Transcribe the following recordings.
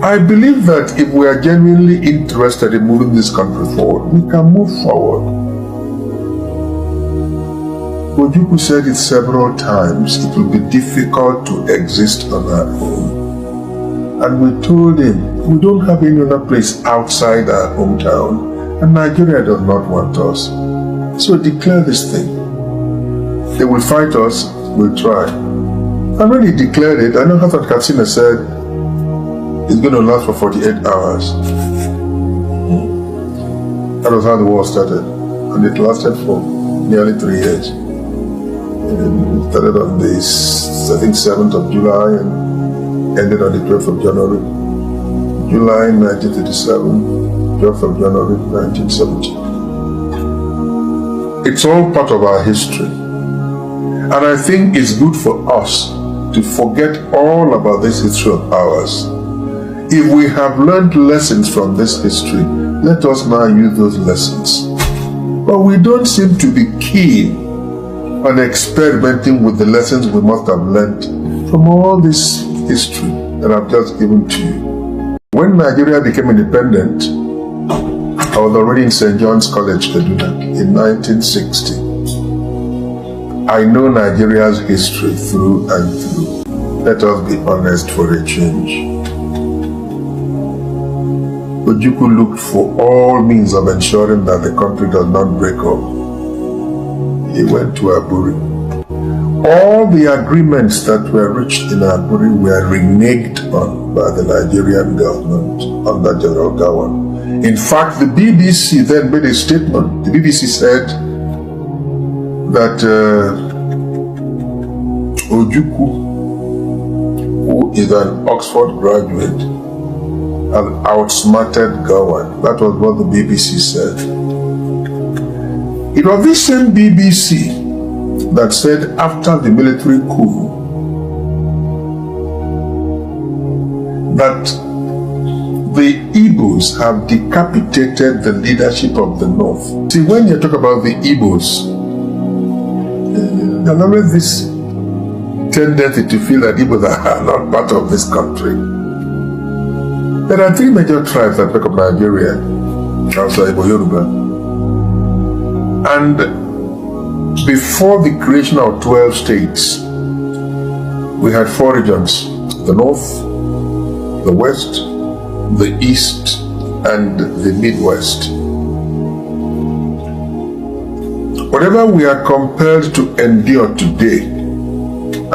I believe that if we are genuinely interested in moving this country forward, we can move forward. Ojukwu said it several times, it will be difficult to exist on our own. And we told him, we don't have any other place outside our hometown, and Nigeria does not want us. So declare this thing. They will fight us, we'll try. And when he declared it, I know Hassan Katsina said, it's going to last for 48 hours. That was how the war started. And it lasted for nearly 3 years. It started on the, I think, 7th of July and ended on the 12th of January. July 1937, 12th of January 1970. It's all part of our history. And I think it's good for us to forget all about this history of ours. If we have learned lessons from this history, let us now use those lessons. But we don't seem to be keen on experimenting with the lessons we must have learned from all this history that I've just given to you. When Nigeria became independent, I was already in St. John's College, Kaduna, in 1960. I know Nigeria's history through and through. Let us be honest for a change. Ojukwu looked for all means of ensuring that the country does not break up. He went to Aburi. All the agreements that were reached in Aburi were reneged on by the Nigerian government under General Gowon. In fact, the BBC then made a statement. The BBC said that Ojukwu, who is an Oxford graduate, had outsmarted Gowon. That was what the BBC said. It was this same BBC that said after the military coup that the Igbos have decapitated the leadership of the North. See, when you talk about the Igbos, there's always this tendency to feel that Igbos are not part of this country. There are 3 major tribes that make up Nigeria, Hausa, Igbo, Yoruba. And before the creation of 12 states, we had 4 regions: the North, the West, the East, and the Midwest. Whatever we are compelled to endure today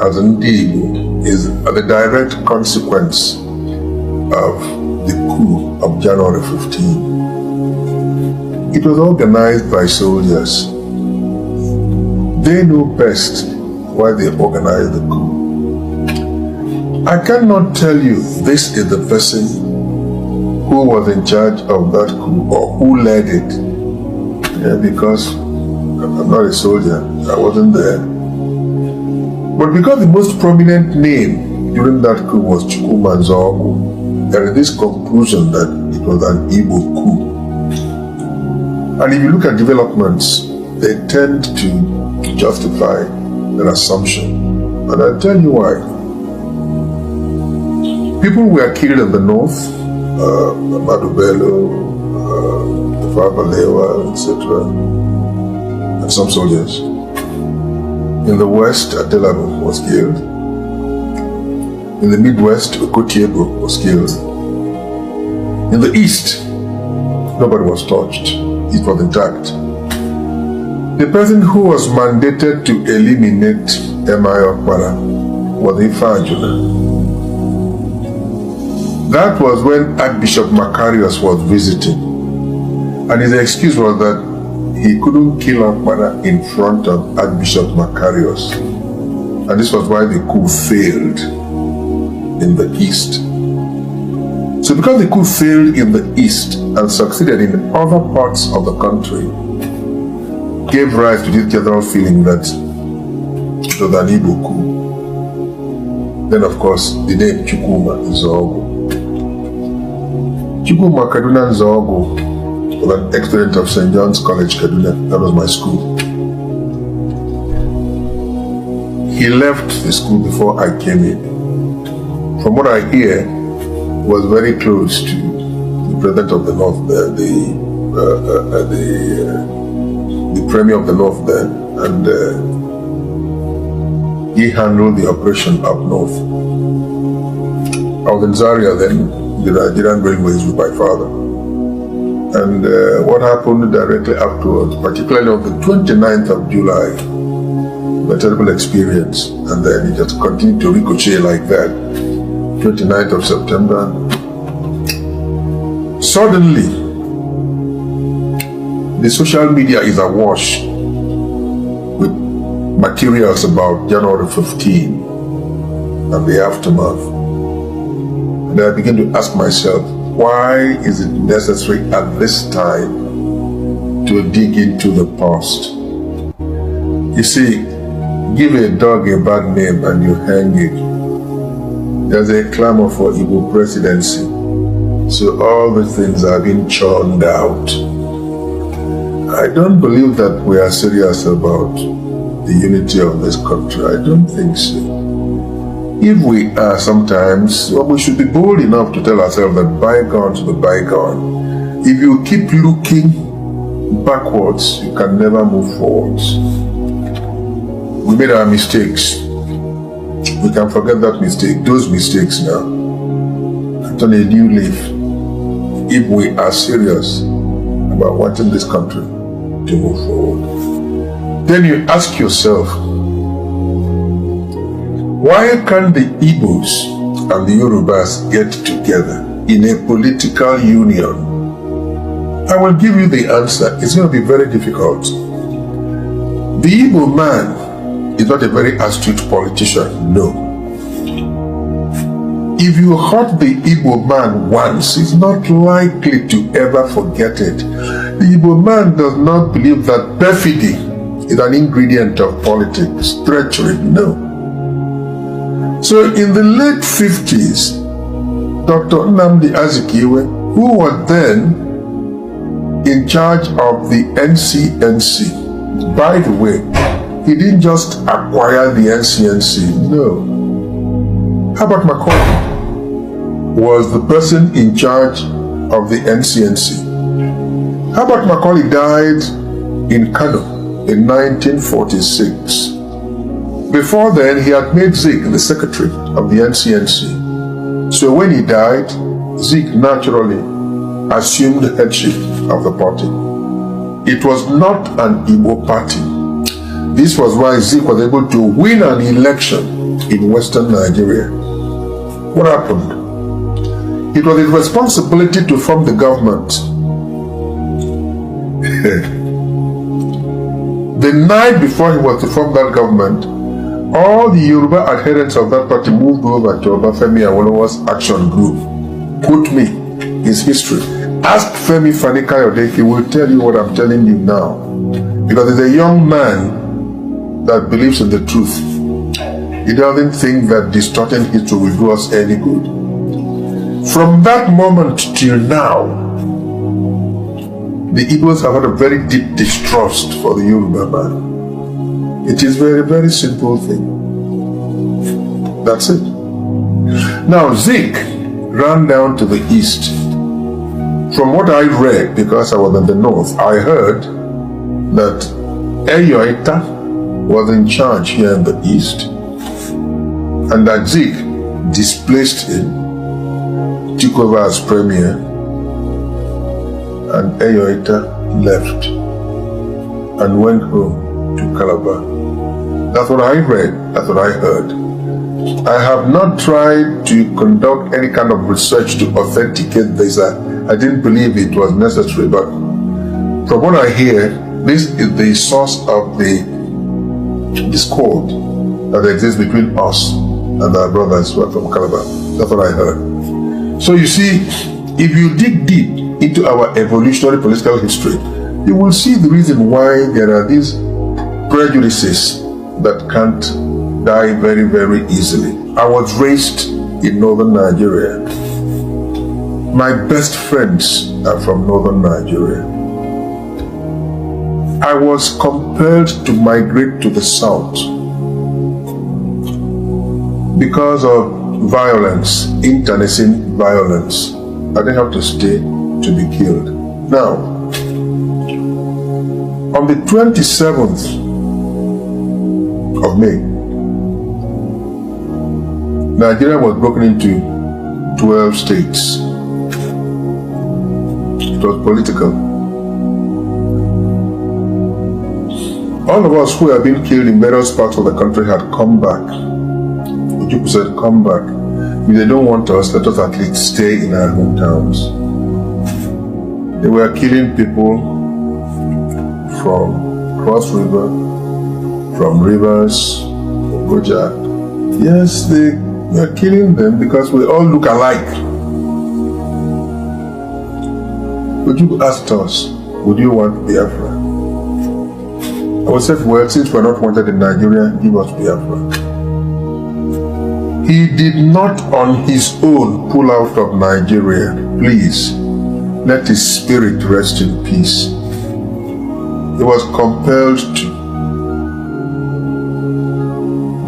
as nnamdikanu is the direct consequence of the coup of January 15. It was organized by soldiers. They know best why they organized the coup. I cannot tell you this is the person who was in charge of that coup or who led it, because I'm not a soldier, I wasn't there. But because the most prominent name during that coup was Chukwumanzogu, there is this conclusion that it was an Igbo coup. And if you look at developments, they tend to justify their assumption. And I'll tell you why. People were killed in the north, Ahmadu Bello, Fabalewa, etc., and some soldiers. In the west, Adelabu was killed. In the Midwest, Okotiebo was killed. In the East, nobody was touched. It was intact. The person who was mandated to eliminate Ekpa'S was Ifajuna. That was when Archbishop Macarius was visiting. And his excuse was that he couldn't kill Ekpa'S in front of Archbishop Macarius. And this was why the coup failed in the East. So because the coup failed in the East and succeeded in other parts of the country, gave rise to this general feeling that it was an Igbo coup. Then of course, the name Chukwuma Nzogu. Chukwuma Kaduna Nzogu was an ex-student of St. John's College, Kaduna. That was my school. He left the school before I came in. From what I hear, was very close to the president of the North there, the premier of the North there, and he handled the operation up north. I was in Zaria then, the Nigerian Railways with my father. And what happened directly afterwards, particularly on the 29th of July, a terrible experience, and then it just continued to ricochet like that. 29th of September. Suddenly, the social media is awash with materials about January 15 and the aftermath. And I begin to ask myself, why is it necessary at this time to dig into the past? You see, give a dog a bad name and you hang it. There's a clamor for Igbo presidency. So all the things are being churned out. I don't believe that we are serious about the unity of this country. I don't think so. If we are sometimes, well, we should be bold enough to tell ourselves that bygones will be bygone. If you keep looking backwards, you can never move forwards. We made our mistakes. We can forget that mistake, those mistakes now, and turn a new leaf if we are serious about wanting this country to move forward. Then you ask yourself, why can't the Igbos and the Yorubas get together in a political union? I will give you the answer. It's going to be very difficult. The Igbo man is not a very astute politician, no. If you hurt the Igbo man once, he's not likely to ever forget it. The Igbo man does not believe that perfidy is an ingredient of politics, treachery, no. So in the late 50s, Dr. Nnamdi who was then in charge of the NCNC, by the way, he didn't just acquire the NCNC, no. Herbert Macaulay was the person in charge of the NCNC. Herbert Macaulay died in Kanu in 1946. Before then, he had made Zik the secretary of the NCNC. So when he died, Zik naturally assumed headship of the party. It was not an Igbo party. This was why Zik was able to win an election in Western Nigeria. What happened? It was his responsibility to form the government. The night before he was to form that government, all the Yoruba adherents of that party moved over to Obafemi Awolowo's action group. Quote me, his history. Ask Femi Fani-Kayode, he will tell you what I'm telling you now. Because he's a young man that believes in the truth. He doesn't think that distorting history will do us any good. From that moment till now, the Igbos have had a very deep distrust for the Yoruba man. It is a very, very simple thing. That's it. Now, Zik ran down to the east. From what I read, because I was in the north, I heard that Eyoita was in charge here in the east, and that Zik displaced him, took over as premier, and Eyoita left and went home to Calabar. That's what I read, that's what I heard. I have not tried to conduct any kind of research to authenticate this. I didn't believe it was necessary, but from what I hear, this is the source of the discord that exists between us and our brothers who are from Calabar. That's what I heard. So you see, if you dig deep into our evolutionary political history, you will see the reason why there are these prejudices that can't die very, very easily. I was raised in northern Nigeria. My best friends are from northern Nigeria. I was compelled to migrate to the south because of violence, internecine violence, and they have to stay to be killed. Now, on the 27th of May, Nigeria was broken into 12 states. It was political. All of us who have been killed in various parts of the country had come back. Ojukwu said, come back. If they don't want us, let us at least stay in our hometowns. They were killing people from Cross River, from Rivers, Goja. Yes, they were killing them because we all look alike. Ojukwu asked us, would you want Biafra? I said, well, since we're not wanted in Nigeria, give us Biafra. He did not on his own pull out of Nigeria. Please, let his spirit rest in peace. He was compelled to.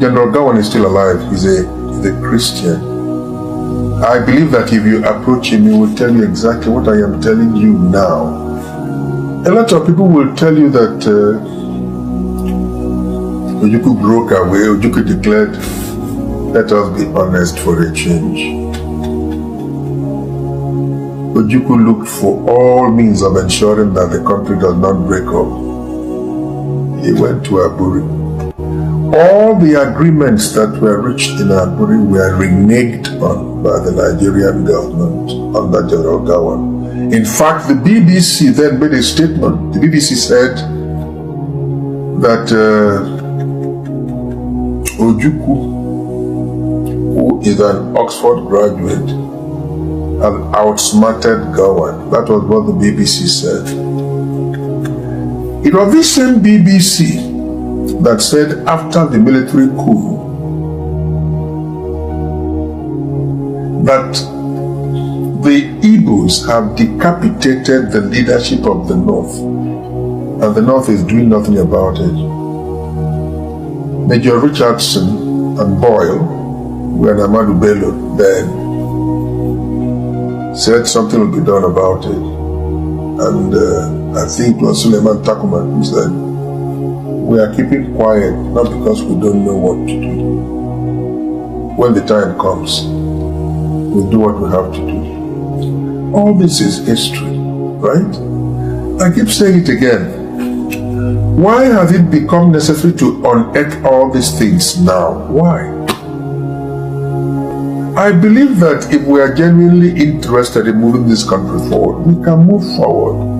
General Govt is still alive. He's a Christian. I believe that if you approach him, he will tell you exactly what I am telling you now. A lot of people will tell you that Ojukwu broke away. Ojukwu declared, let us be honest for a change. Ojukwu looked for all means of ensuring that the country does not break up. He went to Aburi. All the agreements that were reached in Aburi were reneged on by the Nigerian government under General Govt. In fact, the BBC then made a statement. The BBC said that Ojukwu, who is an Oxford graduate, had outsmarted Govt. That was what the BBC said. It was this same BBC that said after the military coup that the Igbos have decapitated the leadership of the North, and the North is doing nothing about it. Major Richardson and Boyle, when Ahmadu Bello then said something will be done about it. And I think it was Suleiman Takuman who said, we are keeping quiet, not because we don't know what to do. When the time comes, we'll do what we have to do. All this is history, right? I keep saying it again. Why has it become necessary to unearth all these things now? Why? I believe that if we are genuinely interested in moving this country forward, we can move forward.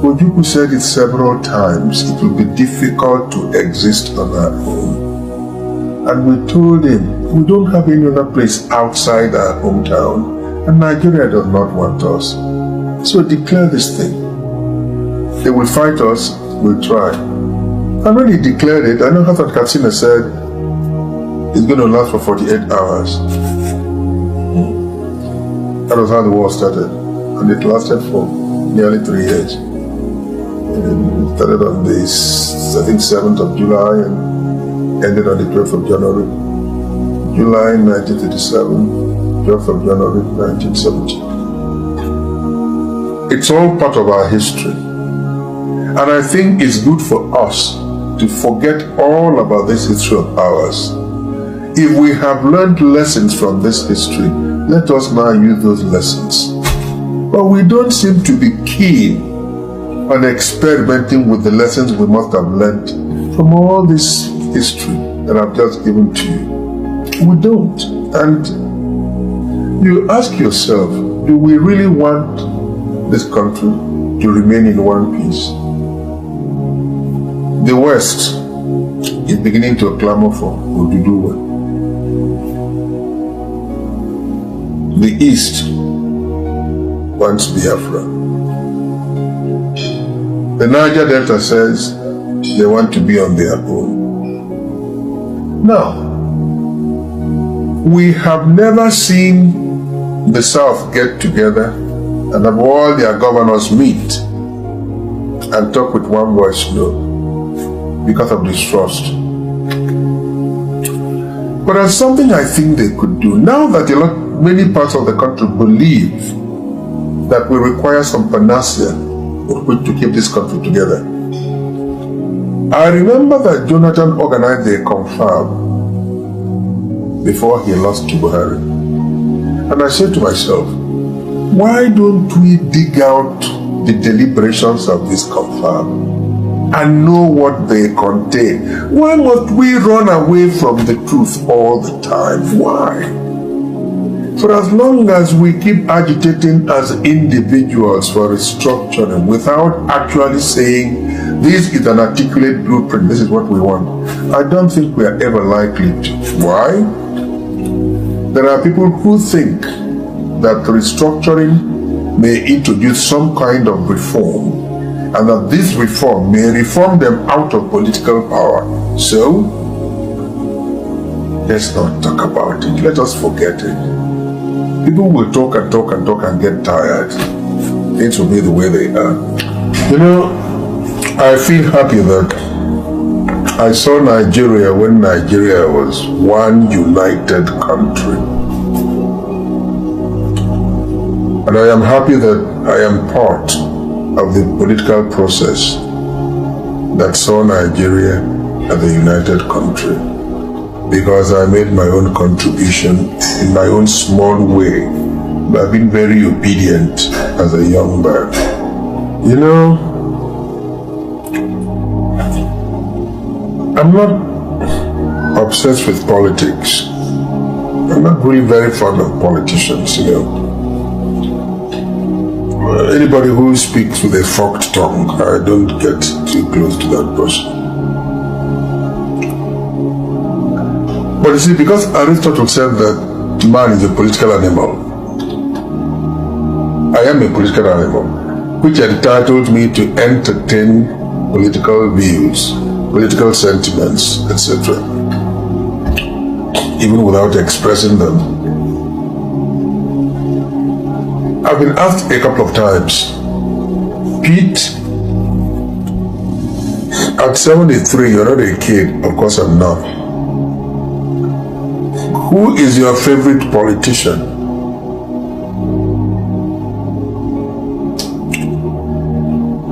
Ojukwu said it several times, it will be difficult to exist on our own. And we told him, we don't have any other place outside our hometown, and Nigeria does not want us. So declare this thing. They will fight us, we'll try. And when he declared it, I know Hassan Katsina said, it's going to last for 48 hours. That was how the war started. And it lasted for nearly 3 years. It started on the, I think, 7th of July and ended on the 12th of January. July 1937, 12th of January 1970. It's all part of our history. And I think it's good for us to forget all about this history of ours. If we have learned lessons from this history, let us now use those lessons. But we don't seem to be keen on experimenting with the lessons we must have learned from all this history that I've just given to you. We don't. And you ask yourself, do we really want this country to remain in one piece? The West is beginning to clamor for Oduduwa. The East wants Biafra. The Niger Delta says they want to be on their own. Now, we have never seen the South get together and have all their governors meet and talk with one voice, no, because of distrust. But there's something I think they could do. Now that many parts of the country believe that we require some panacea to keep this country together. I remember that Jonathan organized a confab before he lost to Buhari. And I said to myself, why don't we dig out the deliberations of this confab and know what they contain? Why must we run away from the truth all the time? Why? For as long as we keep agitating as individuals for restructuring without actually saying this is an articulate blueprint, this is what we want, I don't think we are ever likely to. Why? There are people who think that restructuring may introduce some kind of reform and that this reform may reform them out of political power. So, let's not talk about it. Let us forget it. People will talk and talk and talk and get tired. Things will be the way they are. You know, I feel happy that I saw Nigeria when Nigeria was one united country. And I am happy that I am part of the political process that saw Nigeria as a united country, because I made my own contribution in my own small way by being very obedient as a young man. You know, I'm not obsessed with politics. I'm not really very fond of politicians, you know. Anybody who speaks with a forked tongue, I don't get too close to that person. But you see, because Aristotle said that man is a political animal, I am a political animal, which entitles me to entertain political views, political sentiments, etc., even without expressing them. I've been asked a couple of times, Pete, at 73, you're not a kid. Of course I'm not. Who is your favorite politician?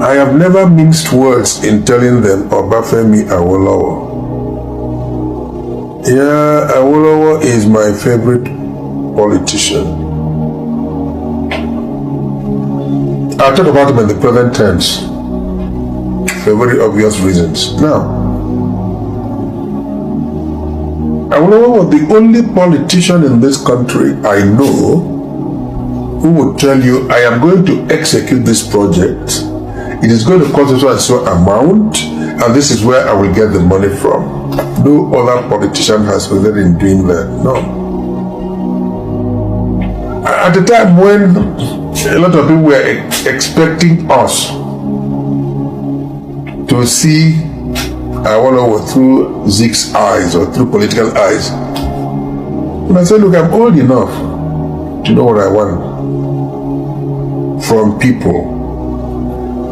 I have never minced words in telling them Obafemi Awolowo. Yeah, Awolowo is my favorite politician. I'll talk about him in the present tense for very obvious reasons. Now, Awolowo was the only politician in this country I know who would tell you, I am going to execute this project. It is going to cost so and so amount, and this is where I will get the money from. No other politician has succeeded in doing that. No. At the time when a lot of people were expecting us to see Awolowo through Zeke's eyes or through political eyes, and I said, look, I'm old enough to know what I want from people.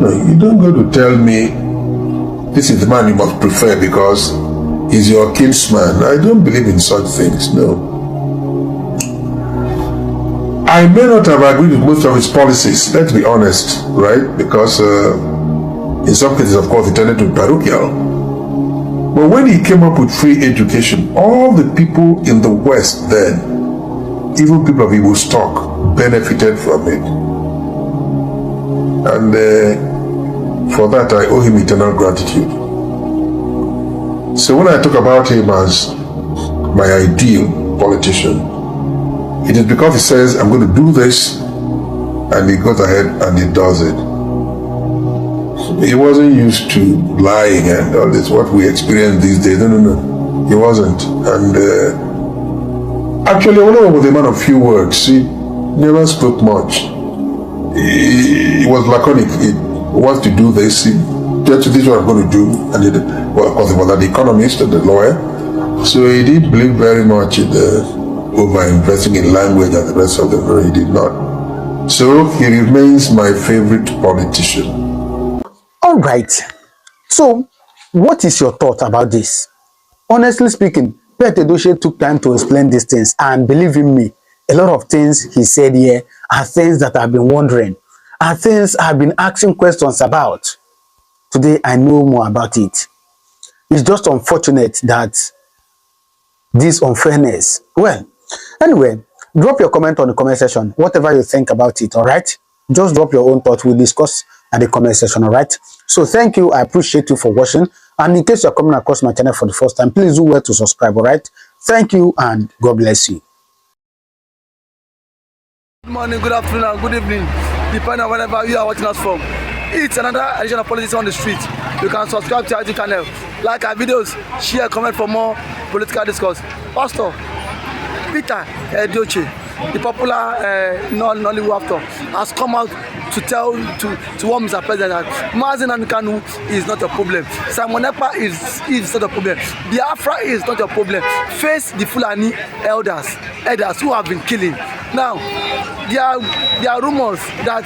No, you don't go to tell me this is the man you must prefer because he's your kinsman. I don't believe in such things, no. I may not have agreed with most of his policies, let's be honest, right? Because in some cases, of course, he tended to be parochial. But when he came up with free education, all the people in the West then, even people of Igbo stock, benefited from it. And for that, I owe him eternal gratitude. So when I talk about him as my ideal politician, it is because he says, I'm going to do this, and he goes ahead and he does it. He wasn't used to lying and all this, what we experience these days. No. He wasn't. And actually, Awolowo was a man of few words. He never spoke much. He was laconic. He wants to do this. This is what I'm going to do. And he, well, of course, he was an economist and a lawyer. So he didn't believe very much in over-investing in language and the rest of them. He did not. So he remains my favorite politician. All right. So, what is your thought about this? Honestly speaking, Pete EDOCHIE took time to explain these things, and believe in me, a lot of things he said here are things that I've been wondering, are things I've been asking questions about. Today, I know more about it. It's just unfortunate that this unfairness. Well, anyway, drop your comment on the comment section, whatever you think about it, all right? Just drop your own thoughts. We'll discuss at the comment section, all right? So thank you. I appreciate you for watching. And in case you're coming across my channel for the first time, please do well to subscribe, all right? Thank you, and God bless you. Good morning, good afternoon, and good evening, depending on whenever you are watching us from. It's another edition of Politics on the Street. You can subscribe to our YouTube channel, like our videos, share, comment for more political discourse. Pastor Pete EDOCHIE, the popular Nollywood actor, has come out to tell to warn Mr. President that Mazi and Kanu is not a problem. Simon Ekpa is not a problem. Biafra is not a problem. Face the Fulani elders who have been killing. Now, there are rumors that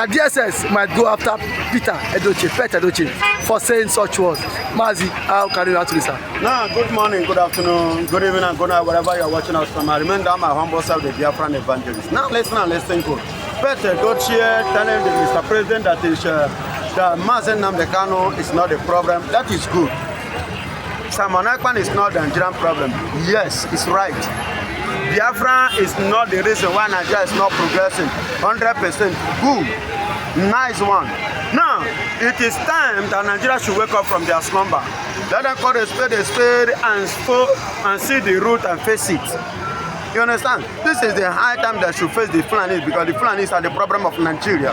DSS might go after Pete EDOCHIE, for saying such words. Mazi, how can you answer this, sir? No, good morning, good afternoon, good evening, and good night, wherever you're watching us from. I remember my humble self, the Biafran evangelist. Now listen and listen good. Pete EDOCHIE telling the Mr. President that Mazi nnamdikanu is not a problem. That is good. Simon Ekpa is not the Nigerian problem. Yes, it's right. Biafra is not the reason why Nigeria is not progressing. 100% good. Nice one. Now, it is time that Nigeria should wake up from their slumber. Let them call a spade and see the root and face it. You understand? This is the high time that should face the Fulanis, because the Fulanis are the problem of Nigeria.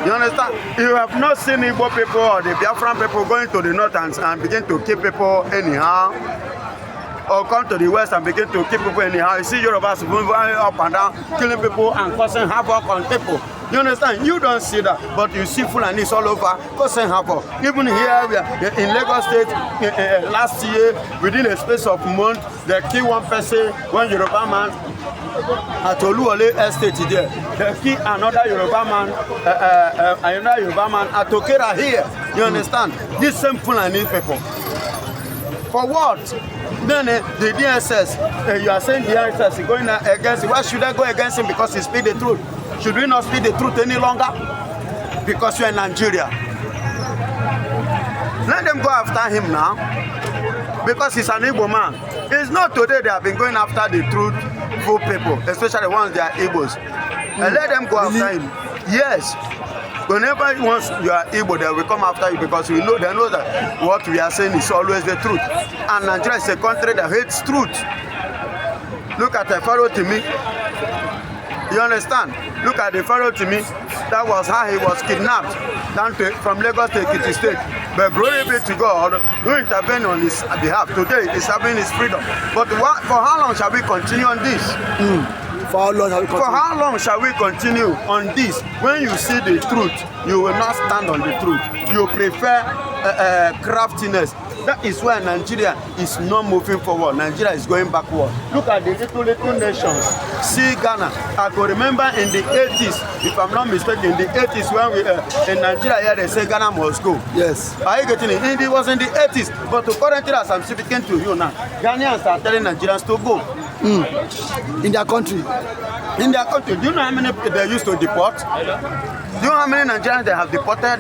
You understand? You have not seen Igbo people or the Biafran people going to the north and begin to kill people anyhow, or come to the west and begin to kill people anyhow. You see Yorubas moving up and down, killing people and causing havoc on people. You understand? You don't see that, but you see Fulanis all over causing havoc. Even here, we are in Lagos State, last year, within a space of a month, they killed one person, one Yoruba man, at Oluwole Estate there. They killed another Yoruba man at Okera here. You understand? These same Fulani people. For what? Then the DSS, you are saying the DSS is going against him. Why should I go against him? Because he speak the truth. Should we not speak the truth any longer? Because you are in Nigeria. Let them go after him now. Because he's an Igbo man. It's not today they have been going after the truthful people, especially the ones that are Igbos. And let them go after him. Yes. Whenever once you are Igbo, they will come after you, because they know that what we are saying is always the truth. And Nigeria is a country that hates truth. Look at the Pharaoh to me. You understand? Look at the Pharaoh to me. That was how he was kidnapped from Lagos to Ekiti State. But glory be to God who intervened on his behalf. Today he's having his freedom. But for how long shall we continue on this? For how long shall we continue on this? When you see the truth, you will not stand on the truth. You prefer craftiness. That is why Nigeria is not moving forward. Nigeria is going backward. Look at the little nations. See Ghana. I could remember in the 80s, if I'm not mistaken, in the 80s when we in Nigeria here they say Ghana must go. Yes. Are you getting it? It was in the 80s. But currently, as I'm speaking to you now, Ghanaians are telling Nigerians to go. In their country. In their country. Do you know how many they used to deport? Do you know how many Nigerians they have deported?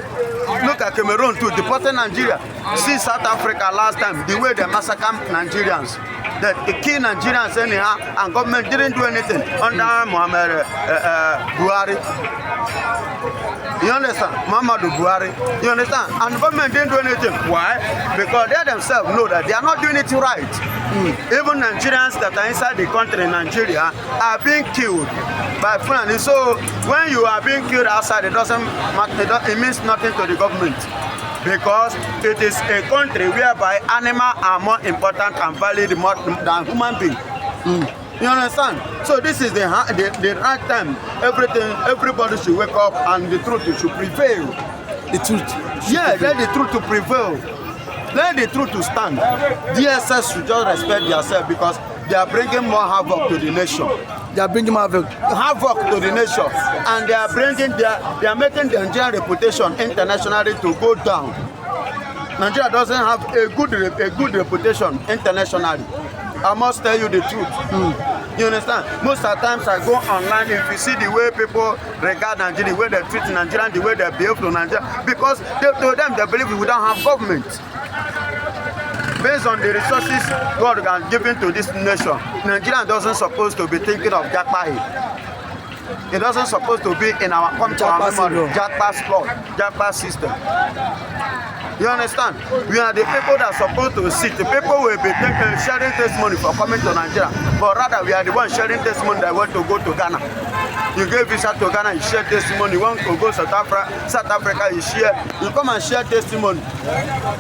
Look at Cameroon too, deported Nigeria. See South Africa last time, the way they massacred Nigerians. They killed Nigerians anyhow, and government didn't do anything under Muhammad Buhari. You understand? Muhammadu Buhari. You understand? And the government didn't do anything. Why? Because they themselves know that they are not doing it right. Even Nigerians that are inside the country in Nigeria are being killed by Fulani. So when you are being killed outside, it doesn't matter. It means nothing to the government, because it is a country whereby animals are more important and valued than human beings. You understand? So this is the right time. Everybody should wake up and the truth should prevail. The truth. Yeah, let the truth to prevail. Let the truth to stand. DSS should just respect themselves, because they are bringing more havoc to the nation. They are bringing havoc To the nation, and they are making the Nigerian reputation internationally to go down. Nigeria doesn't have a good reputation internationally. I must tell you the truth. You understand? Most of the times I go online, if you see the way people regard Nigeria, the way they treat Nigeria, the way they behave to Nigeria, because to them they believe we don't have government. Based on the resources God has given to this nation, Nigeria doesn't supposed to be thinking of Ekpa. It doesn't supposed to be in our memory, Ekpa'S system. You understand? We are the people that are supposed to sit. The people will be sharing testimony for coming to Nigeria, but rather we are the ones sharing testimony that want to go to Ghana. You give visa to Ghana, you share testimony. You want to go to South Africa, you share. You come and share testimony.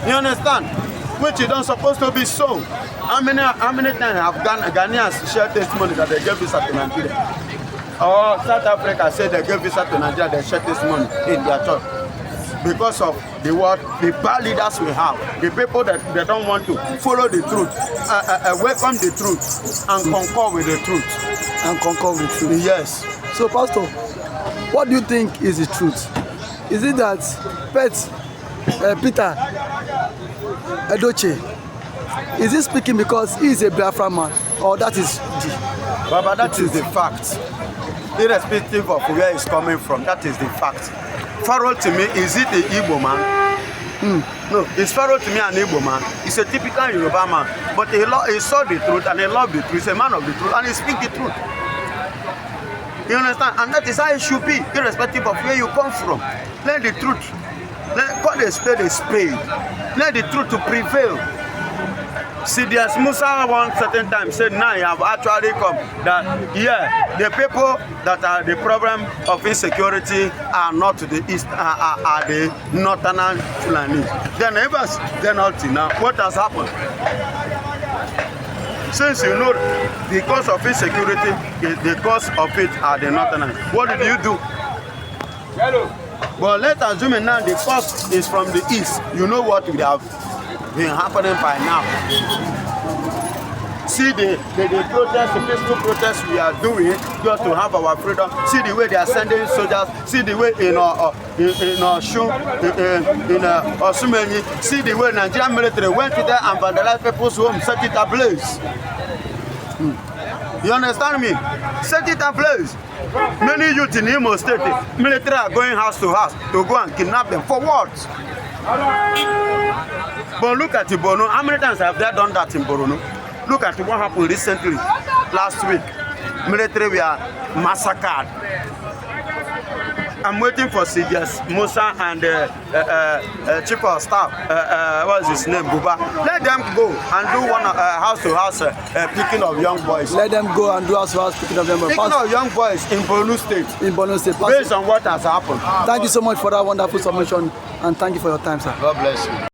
You understand? Which is not supposed to be so. How many times have Ghanaians shared testimony that they gave visa to Nigeria? Or South Africa said they gave visa to Nigeria, they share testimony in their church. Because of the bad leaders we have, the people that they don't want to follow the truth, welcome the truth, and concur with the truth. And concur with the truth. Yes. So, Pastor, what do you think is the truth? Is it that Peter EDOCHIE, is he speaking because he is a biafra man, or that is Baba, that is the fact. Irrespective of where he's coming from, that is the fact. Pharaoh to me, is it the Igbo man? No, it's Pharaoh to me an Igbo man. He's a typical Yoruba man. But he saw the truth and he loved the truth. He's a man of the truth and he speaks the truth. You understand? And that is how it should be, irrespective of where you come from. Let the truth, call a spade a spade. Let the truth to prevail. See, there's Musa one certain time said, now you have actually come that, yeah, the people that are the problem of insecurity are not the east, are the northern Fulani. Then up to now, what has happened? Since you know the cause of insecurity, the cause of it are the northern. What did you do? Hello. But let's assume now the cause is from the east. You know what we have been happening by now. See the protest, the peaceful protest we are doing just to have our freedom. See the way they are sending soldiers. See the way in Osumeni. See the way Nigerian military went to there and vandalized people's homes, set it ablaze. You understand me? Set it ablaze. Many youth in Imo State, military are going house to house to go and kidnap them. For what? But look at Borno. How many times have they done that in Borno? Look at what happened recently, last week. Military were massacred. I'm waiting for CJS Musa and Chief of Staff, what is his name, Buba. Let them go and do one house to house picking of young boys. Let them go and do house to house picking of young boys. Picking of young boys in Borno State. In Borno State. Based on what has happened. Thank you so much for that wonderful submission, and thank you for your time, sir. God bless you.